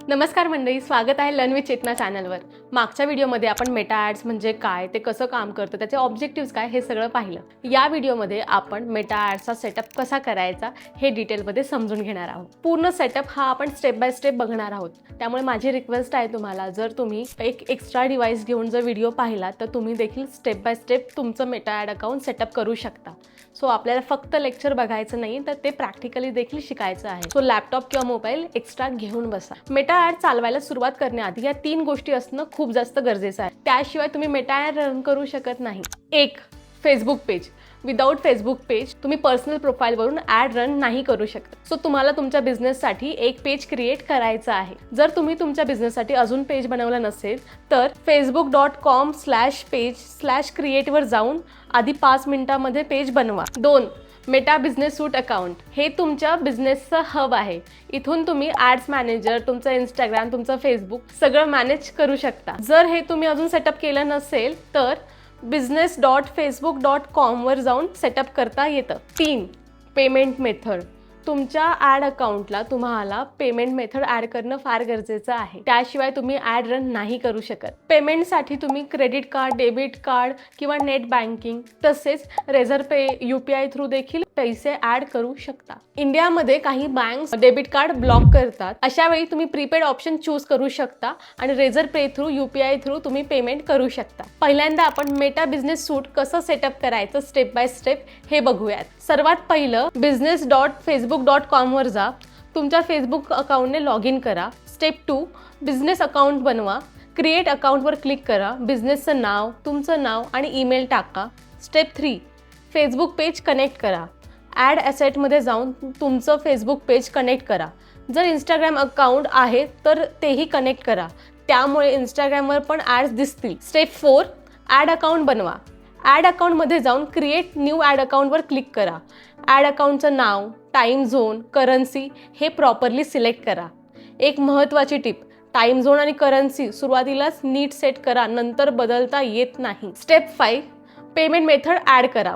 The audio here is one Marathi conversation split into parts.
नमस्कार मंडळी, स्वागत आहे लर्न विथ चेतना चॅनलवर। मागच्या व्हिडिओमध्ये आपण मेटा ॲड्स म्हणजे काय, ते कसं काम करतं, त्याचे ऑब्जेक्टिव्हज काय हे सगळं पाहिलं। या व्हिडिओमध्ये आपण मेटा ॲड्सचा सेटअप कसा करायचा हे डिटेलमध्ये समजून घेणार आहोत। पूर्ण सेटअप हा आपण स्टेप बाय स्टेप बघणार आहोत। त्यामुळे माझी रिक्वेस्ट आहे तुम्हाला, जर तुम्ही एक एक्स्ट्रा डिव्हाइस घेऊन जर व्हिडिओ पाहिला तर तुम्ही देखील स्टेप बाय स्टेप तुमचं मेटा ॲड अकाउंट सेटअप करू शकता। सो आपल्याला फक्त लेक्चर बघायचं नाही तर ते प्रॅक्टिकली देखील शिकायचं आहे। सो लॅपटॉप किंवा मोबाईल एक्स्ट्रा घेऊन बसा। मेटा ॲड चालवायला सुरुवात करण्याआधी या 3 गोष्टी असणं खूप जास्त गरजेचं आहे। त्याशिवाय तुम्ही मेटा ॲड रन करू शकत नाही। एक, Facebook page. Without Facebook page तुम्ही पर्सनल प्रोफाइलवरून ॲड रन नाही करू शकत। सो तुम्हाला तुमच्या बिझनेससाठी एक पेज क्रिएट करायचं आहे। जर तुम्ही तुमच्या बिझनेससाठी अजून पेज बनवलं नसेल तर facebook.com/page/create वर जाऊन आधी 5 मिनिटांमध्ये पेज बनवा। 2, मेटा बिझनेस सूट अकाउंट। हे तुमच्या बिझनेसचं हब आहे। इथून तुम्ही ॲड्स मॅनेजर, तुमचं इंस्टाग्राम, तुमचं फेसबुक सगळं मॅनेज करू शकता। जर हे तुम्ही अजून सेटअप केलं नसेल तर business.facebook.com वर जाऊन सेटअप करता येतं। 3, पेमेंट मेथड। तुमच्या ॲड अकाउंटला तुम्हाला पेमेंट मेथड ॲड करणं फार गरजेचं आहे। त्याशिवाय तुम्ही ॲड रन नाही करू शकत। पेमेंटसाठी तुम्ही क्रेडिट कार्ड, डेबिट कार्ड किंवा नेट बँकिंग तसेच रेझर पे, UPI थ्रू देखील पैसे ॲड करू शकता। इंडियामध्ये काही बँक्स डेबिट कार्ड ब्लॉक करतात। अशा वेळी तुम्ही प्रीपेड ऑप्शन चूज करू शकता आणि रेझर पे थ्रू, UPI थ्रू तुम्ही पेमेंट करू शकता। पहिल्यांदा आपण मेटा बिझनेस सूट कसं सेटअप करायचं स्टेप बाय स्टेप हे बघूयात। सर्वात पहिलं business.facebook.com वर जा। तुमच्या फेसबुक अकाउंटने लॉग इन करा। स्टेप 2, बिझनेस अकाउंट बनवा। क्रिएट अकाउंटवर क्लिक करा। बिझनेसचं नाव, तुमचं नाव आणि ईमेल टाका। स्टेप 3, फेसबुक पेज कनेक्ट करा। ॲड ॲसेटमध्ये जाऊन तुमचं फेसबुक पेज कनेक्ट करा। जर इंस्टाग्राम अकाउंट आहे तर तेही कनेक्ट करा, त्यामुळे इंस्टाग्रामवर पण ॲड्स दिसतील। स्टेप 4, ॲड अकाउंट बनवा। ॲड अकाउंटमध्ये जाऊन क्रिएट न्यू ॲड अकाउंटवर क्लिक करा। ॲड अकाउंटचं नाव, टाईम झोन, करन्सी हे प्रॉपरली सिलेक्ट करा। एक महत्त्वाची टिप, टाईम झोन आणि करन्सी सुरुवातीलाच नीट सेट करा, नंतर बदलता येत नाही। स्टेप 5, पेमेंट मेथड ॲड करा।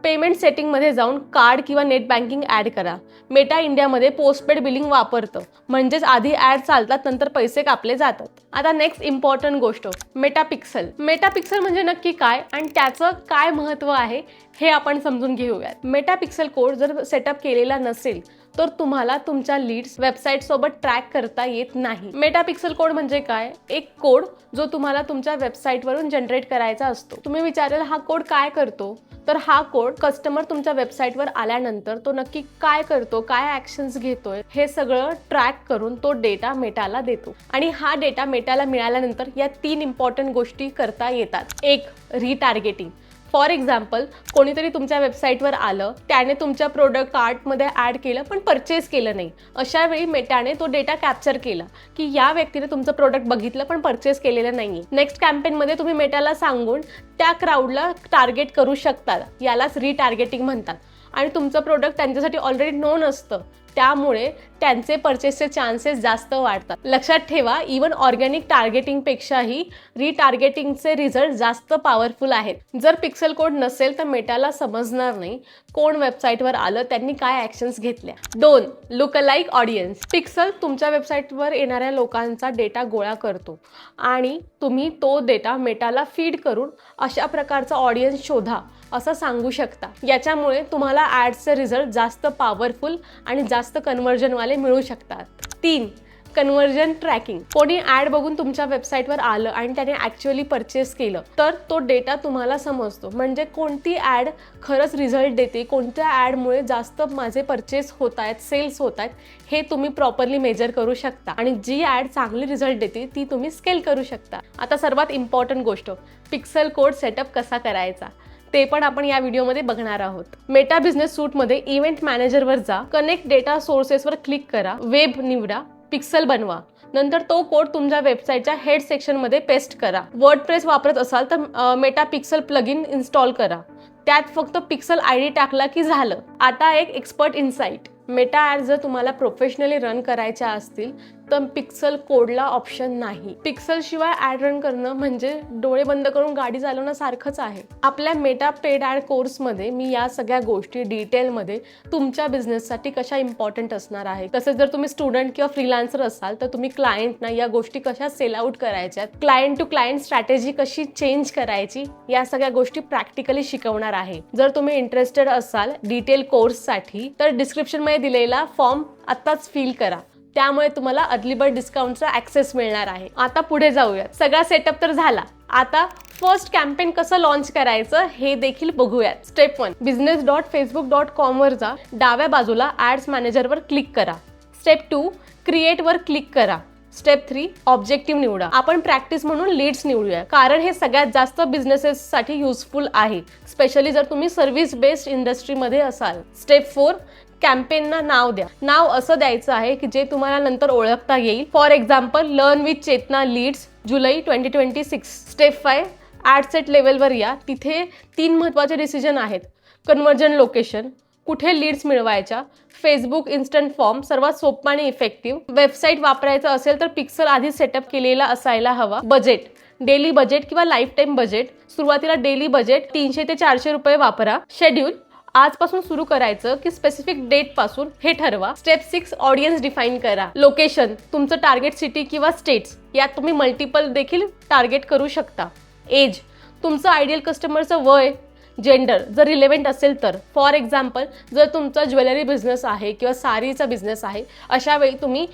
पेमेंट सेटिंगमध्ये जाऊन कार्ड किंवा नेट बँकिंग ॲड करा। मेटा इंडियामध्ये पोस्टपेड बिलिंग वापरतं, म्हणजेच आधी ॲड चालतात, नंतर पैसे कापले जातात। आता नेक्स्ट इम्पॉर्टंट गोष्ट, मेटा पिक्सल। मेटा पिक्सल म्हणजे नक्की काय आणि त्याचं काय महत्त्व आहे हे आपण समजून घेऊयात। मेटा पिक्सल कोड जर सेटअप केलेला नसेल तर तुम्हाला तुमच्या लीड्स वेबसाईट सोबत ट्रॅक करता येत नाही। मेटा पिक्सल कोड म्हणजे काय? एक कोड जो तुम्हाला तुमच्या वेबसाईटवरून जनरेट करायचा असतो। तुम्ही विचाराल हा कोड काय करतो? तर हा कोड कस्टमर तुमच्या वेबसाईटवर आल्यानंतर तो नक्की काय करतो, काय ॲक्शन्स घेतोय हे सगळं ट्रॅक करून तो डेटा मेटाला देतो। आणि हा डेटा मेटाला मिळाल्यानंतर या 3 इम्पॉर्टंट गोष्टी करता येतात। एक, रिटार्गेटिंग। फॉर एक्झाम्पल, कोणीतरी तुमच्या वेबसाईटवर आलं, त्याने तुमच्या प्रोडक्ट कार्टमध्ये ॲड केलं पण परचेस केलं नाही। अशा वेळी मेटाने तो डेटा कॅप्चर केला की या व्यक्तीने तुमचं प्रोडक्ट बघितलं पण परचेस केलेलं नाहीये। नेक्स्ट कॅम्पेनमध्ये तुम्ही मेटाला सांगून त्या क्राऊडला टार्गेट करू शकता, यालाच रिटार्गेटिंग म्हणतात। आणि तुमचं प्रोडक्ट त्यांच्यासाठी ऑलरेडी नोन असतं, त्यामुळे त्यांचे परचेसचे चान्सेस जास्त वाढतात। लक्षात ठेवा, इवन ऑर्गॅनिक टार्गेटिंगपेक्षाही रिटार्गेटिंगचे रिझल्ट जास्त पॉवरफुल आहेत। जर पिक्सल कोड नसेल तर मेटाला समजणार नाही कोण वेबसाईटवर आलं, त्यांनी काय ॲक्शन्स घेतल्या। 2, लुकलाईक ऑडियन्स। पिक्सल तुमच्या वेबसाईटवर येणाऱ्या लोकांचा डेटा गोळा करतो आणि तुम्ही तो डेटा मेटाला फीड करून अशा प्रकारचा ऑडियन्स शोधा असं सांगू शकता। याच्यामुळे तुम्हाला ॲड्सचे रिझल्ट जास्त पॉवरफुल आणि जास्त कन्व्हर्जनवाले मिळू शकतात। 3, कन्व्हर्जन ट्रॅकिंग। कोणी ॲड बघून तुमच्या वेबसाईटवर आलं आणि त्याने ॲक्च्युअली परचेस केलं तर तो डेटा तुम्हाला समजतो, म्हणजे कोणती ॲड खरंच रिझल्ट देते, कोणत्या ॲडमुळे जास्त माझे परचेस होत आहेत, सेल्स होत आहेत, हे तुम्ही प्रॉपरली मेजर करू शकता। आणि जी ॲड चांगली रिझल्ट देते ती तुम्ही स्केल करू शकता। आता सर्वात इम्पॉर्टंट गोष्ट, पिक्सल कोड सेटअप कसा करायचा ते पण आपण या व्हिडिओमध्ये बघणार आहोत। मेटा बिझनेस सूटमध्ये इव्हेंट मॅनेजरवर जा, कनेक्ट डेटा सोर्सेसवर क्लिक करा, वेब निवडा, पिक्सल बनवा। नंतर तो कोड तुमच्या वेबसाईटच्या हेड सेक्शनमध्ये पेस्ट करा। वर्डप्रेस वापरत असाल तर मेटा पिक्सल प्लगइन इन्स्टॉल करा। त्यात फक्त पिक्सल ID टाकला की झालं। आता एक एक्सपर्ट इनसाइट, मेटा ॲड जर तुम्हाला प्रोफेशनली रन करायच्या असतील तर पिक्सल कोडला ऑप्शन नाही. पिक्सल शिवाय ऍड रन करणं म्हणजे डोळे बंद करून गाडी चालवण्यासारखंच आहे. आपल्या मेटा पेड ऍड कोर्समध्ये मी या सगळ्या गोष्टी डिटेलमध्ये तुमच्या बिझनेससाठी कशा इम्पॉर्टंट असणार आहे. तसेच जर तुम्ही स्टुडंट किंवा फ्रीलान्सर असाल तर तुम्ही क्लायंटना या गोष्टी कशा सेल आउट करायच्यात, क्लायंट टू क्लायंट स्ट्रॅटेजी कशी चेंज करायची, या सगळ्या गोष्टी प्रॅक्टिकली शिकवणार आहे. जर तुम्ही इंटरेस्टेड असाल डिटेल कोर्ससाठी तर डिस्क्रिप्शनमध्ये दिलेला फॉर्म आत्ताच फिल करा. त्यामुळे तुम्हाला अर्ली बर्ड डिस्काउंटचा ऍक्सेस मिळणार आहे. आता पुढे जाऊयात. सगळा सेटअप तर झाला. आता फर्स्ट कॅम्पेन कसं लॉन्च करायचं हे देखील बघूयात. स्टेप 1, business.facebook.com वर जा. डाव्या बाजूला ऍड्स मॅनेजरवर क्लिक करा. स्टेप 2, क्रिएट वर क्लिक करा. स्टेप 3, ऑब्जेक्टिव्ह निवडा. आपण प्रॅक्टिस म्हणून लीड्स निवडूया, कारण हे सगळ्यात जास्त बिझनेसेससाठी युजफुल आहे, स्पेशली जर तुम्ही सर्व्हिस बेस्ड इंडस्ट्रीमध्ये असाल. स्टेप 4, कॅम्पेनना नाव द्या. नाव असं द्यायचं आहे की जे तुम्हाला नंतर ओळखता येईल. For example, learn with Chetana leads July 2026. Step 5, ad set लेवलवर या. तिथे 3 महत्त्वाचे डिसिजन आहेत. कन्वर्जन लोकेशन, कुठे लीड्स मिळवायच्या, फेसबुक इन्स्टंट फॉर्म सर्वात सोपा आणि इफेक्टिव्ह. वेबसाईट वापरायचं असेल तर पिक्सल आधी सेटअप केलेला असायला हवा. बजेट, डेली बजेट किंवा लाईफ टाईम बजेट. सुरुवातीला डेली बजेट 300 ते 400 रुपये वापरा. शेड्यूल, आजपासून सुरू करायचं की स्पेसिफिक डेट पासून हे ठरवा. स्टेप 6, ऑडियन्स डिफाईन करा. लोकेशन, तुमचं टार्गेट सिटी किंवा स्टेट्स, यात तुम्ही मल्टिपल देखील टार्गेट करू शकता. एज, तुमचं आयडियल कस्टमरचं वय, जेंडर जर रिलेव्हंट असेल तर. फॉर एक्झाम्पल, जर तुमचा ज्वेलरी बिझनेस आहे किंवा साडीचा बिझनेस आहे, अशा वेळी तुम्ही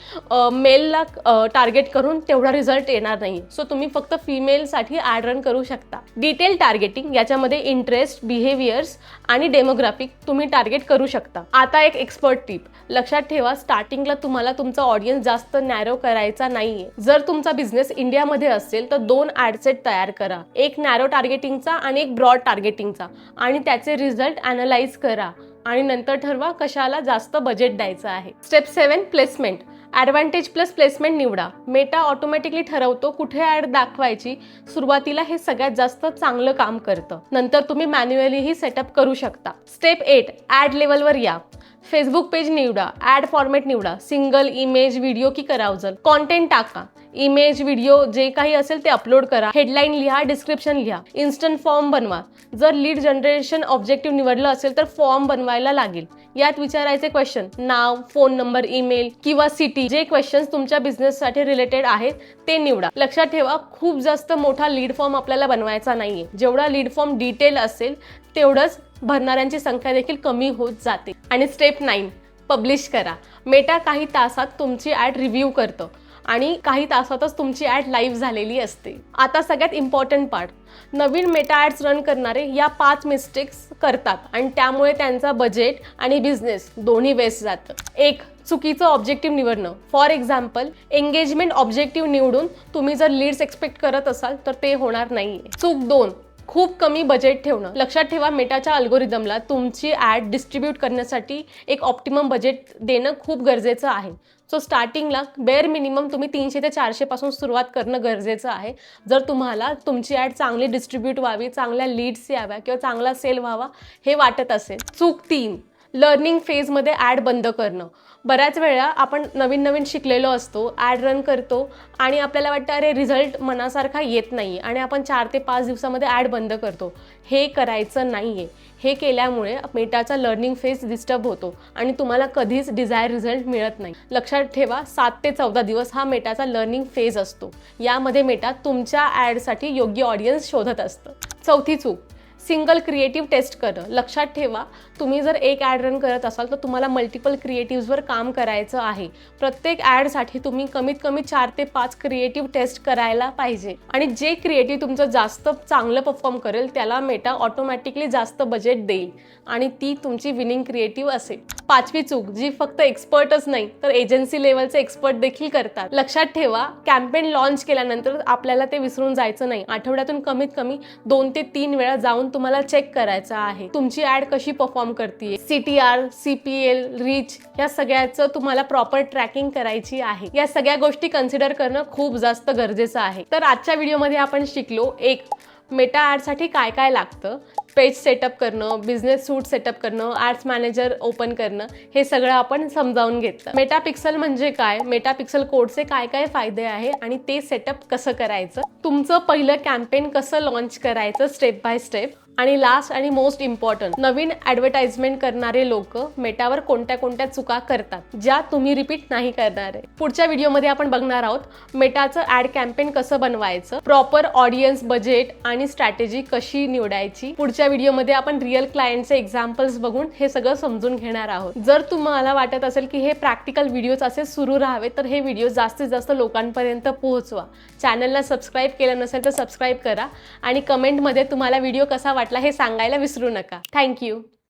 मेलला टार्गेट करून तेवढा रिझल्ट येणार नाही. सो तुम्ही फक्त फिमेलसाठी ॲड रन करू शकता. डिटेल टार्गेटिंग, याच्यामध्ये इंटरेस्ट, बिहेवियर्स आणि डेमोग्राफिक तुम्ही टार्गेट करू शकता. आता एक एक्सपर्ट टिप लक्षात ठेवा, स्टार्टिंगला तुम्हाला तुमचा ऑडियन्स जास्त नॅरो करायचा नाहीये. जर तुमचा बिझनेस इंडियामध्ये असेल तर 2 ॲड सेट तयार करा, एक नॅरो टार्गेटिंगचा आणि एक ब्रॉड टार्गेटिंगचा, आणि त्याचे रिझल्ट अनालाइज करा आणि नंतर ठरवा कशाला जास्त बजेट द्यायचं आहे. Step 7, placement. Advantage plus placement निवडा. मेटा ऑटोमॅटिकली ठरवतो कुठे ॲड दाखवायची. सुरुवातीला हे सगळ्यात जास्त चांगलं काम करतं, नंतर तुम्ही मॅन्युअलीही सेटअप करू शकता. स्टेप 8, ॲड लेवलवर या. फेसबुक पेज निवडा. ॲड फॉर्मॅट निवडा, सिंगल, इमेज, व्हिडिओ की करावजल. कॉन्टेंट टाका, इमेज, व्हिडिओ जे काही असेल ते अपलोड करा. हेडलाईन लिहा, डिस्क्रिप्शन लिहा. इन्स्टंट फॉर्म बनवा. जर लीड जनरेशन ऑब्जेक्टिव्ह निवडलं असेल तर फॉर्म बनवायला लागेल. यात विचारायचे क्वेश्चन, नाव, फोन नंबर, ईमेल किंवा सिटी, जे क्वेश्चन्स तुमच्या बिझनेससाठी रिलेटेड आहेत ते निवडा. लक्षात ठेवा, खूप जास्त मोठा लीड फॉर्म आपल्याला बनवायचा नाहीये. जेवढा लीड फॉर्म डिटेल असेल तेवढंच भरणाऱ्यांची संख्या देखील कमी होत जाते. आणि स्टेप 9, पब्लिश करा. मेटा काही तासात तुमची ॲड रिव्ह्यू करतं आणि काही तासातच तुमची ॲड लाईव्ह झालेली असते. आता सगळ्यात इम्पॉर्टंट पार्ट, नवीन मेटा ॲड्स रन करणारे या 5 मिस्टेक्स करतात आणि त्यामुळे त्यांचा बजेट आणि बिझनेस दोन्ही वेस्ट जातं. 1, चुकीचं ऑब्जेक्टिव्ह निवडणं. फॉर एक्झाम्पल, एंगेजमेंट ऑब्जेक्टिव्ह निवडून तुम्ही जर लीड्स एक्सपेक्ट करत असाल तर ते होणार नाहीये. चूक 2, खूप कमी बजेट ठेवणं. लक्षात ठेवा, मेटाच्या अल्गोरिदमला तुमची ॲड डिस्ट्रीब्यूट करण्यासाठी एक ऑप्टिमम बजेट देणं खूप गरजेचं आहे. सो स्टार्टिंगला बेअर मिनिमम तुम्ही 300 ते 400 पासून सुरुवात करणं गरजेचं आहे, जर तुम्हाला तुमची ॲड चांगली डिस्ट्रीब्यूट व्हावी, चांगल्या लीड्स याव्या किंवा चांगला सेल व्हावा हे वाटत असेल. चूक 3, लर्निंग फेजमध्ये ॲड बंद करणं. बऱ्याच वेळा आपण नवीन शिकलेलो असतो, ॲड रन करतो आणि आपल्याला वाटतं अरे रिझल्ट मनासारखा येत नाही आणि आपण 4 ते 5 दिवसामध्ये ॲड बंद करतो. हे करायचं नाही आहे. हे केल्यामुळे मेटाचा लर्निंग फेज डिस्टर्ब होतो आणि तुम्हाला कधीच डिझायर रिझल्ट मिळत नाही. लक्षात ठेवा, 7 ते 14 दिवस हा मेटाचा लर्निंग फेज असतो. यामध्ये मेटा तुमच्या ॲडसाठी योग्य ऑडियन्स शोधत असतं. चौथी चूक, सिंगल क्रिएटिव्ह टेस्ट करणं. लक्षात ठेवा, तुम्ही जर एक ॲड रन करत असाल तर तुम्हाला मल्टिपल क्रिएटिव्हजवर काम करायचं आहे. प्रत्येक ॲडसाठी तुम्ही कमीत कमी 4 ते 5 क्रिएटिव्ह टेस्ट करायला पाहिजे आणि जे क्रिएटिव्ह तुमचं जास्त चांगलं परफॉर्म करेल त्याला मेटा ऑटोमॅटिकली जास्त बजेट देईल आणि ती तुमची विनिंग क्रिएटिव्ह असेल. 5वी चूक, जी फक्त एक्सपर्टच नाही तर एजन्सी लेवलचे एक्सपर्ट देखील करतात. लक्षात ठेवा, कॅम्पेन लॉन्च केल्यानंतर आपल्याला ते विसरून जायचं नाही. आठवड्यातून कमीत कमी 2 ते 3 वेळा जाऊन तुम्हाला चेक करायचं आहे तुमची ॲड कशी परफॉर्म करते. CTR, CPL, रीच या सगळ्याचं तुम्हाला प्रॉपर ट्रॅकिंग करायची आहे. या सगळ्या गोष्टी कन्सिडर करणं खूप जास्त गरजेचं आहे. तर आजच्या व्हिडिओमध्ये आपण शिकलो, 1, मेटा ॲडसाठी काय काय लागतं. पेज सेटअप करणं, बिझनेस सूट सेटअप करणं, ॲड्स मॅनेजर ओपन करणं, हे सगळं आपण समजावून घेतलं. मेटापिक्सल म्हणजे काय, मेटापिक्सल कोडचे काय काय फायदे आहे आणि ते सेटअप कसं करायचं, तुमचं पहिलं कॅम्पेन कसं लॉन्च करायचं स्टेप बाय स्टेप, आणि लास्ट आणि मोस्ट इम्पॉर्टंट, नवीन ॲडव्हर्टाइजमेंट करणारे लोक मेटावर कोणत्या कोणत्या चुका करतात ज्या तुम्ही रिपीट नाही करणार आहे. पुढच्या व्हिडिओमध्ये आपण बघणार आहोत मेटाचं ॲड कॅम्पेन कसं बनवायचं, प्रॉपर ऑडियन्स, बजेट आणि स्ट्रॅटेजी कशी निवडायची. पुढच्या व्हिडिओमध्ये आपण रिअल क्लायंटचे एक्झाम्पल्स बघून हे सगळं समजून घेणार आहोत. जर तुम्हाला वाटत असेल की हे प्रॅक्टिकल व्हिडिओज असे सुरू राहावे तर हे व्हिडिओ जास्तीत जास्त लोकांपर्यंत पोहोचवा. चॅनलला सबस्क्राईब केलं नसेल तर सबस्क्राईब करा आणि कमेंटमध्ये तुम्हाला व्हिडिओ कसा वाटला हे सांगायला विसरू नका. थँक्यू.